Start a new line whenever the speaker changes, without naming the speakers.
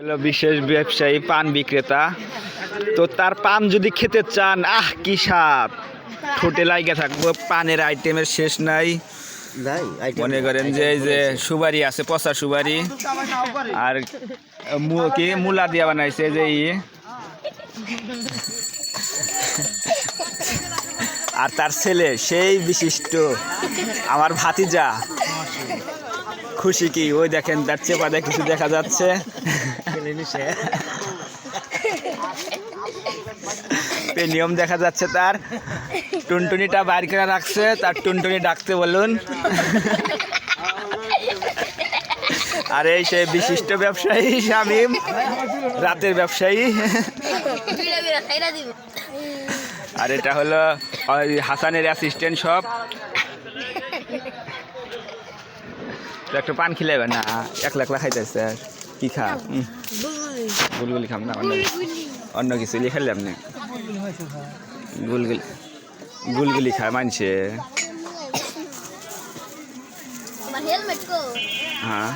হলো বিশেষ ব্যবসায়ী পান বিক্রেতা। তো তার পান যদি খেতে চান, কি স্বাদ, ঠোঁটে লাইগা থাকবো। পানের আইটেমের শেষ নাই। মনে করেন যে এই যে সুপারি আছে, পচা সুপারি, আর কি মূলা দিয়া বানাইছে যে আর তার ছেলে সেই বিশিষ্ট আমার ভাতিজা খুশি। কি ওই দেখেন তার চেপাতে কিছু দেখা যাচ্ছে। নিয়ম দেখা যাচ্ছে তার। টুনটুনিটা বাইর করে রাখছে, তার টুনটুনি ডাকতে বলুন। আর এই সেই বিশিষ্ট ব্যবসায়ী শামীম, রাতের ব্যবসায়ী। আর এটা হলো হাসানের অ্যাসিস্ট্যান্ট সব। একটু পান খিলাইবে না, একলা একলা খাইতেছে। কি খা? গুলগুলি খাম না, অন্য কিছু লিখালে আপনি। গুলগুলি খায় মানছে। হ্যাঁ।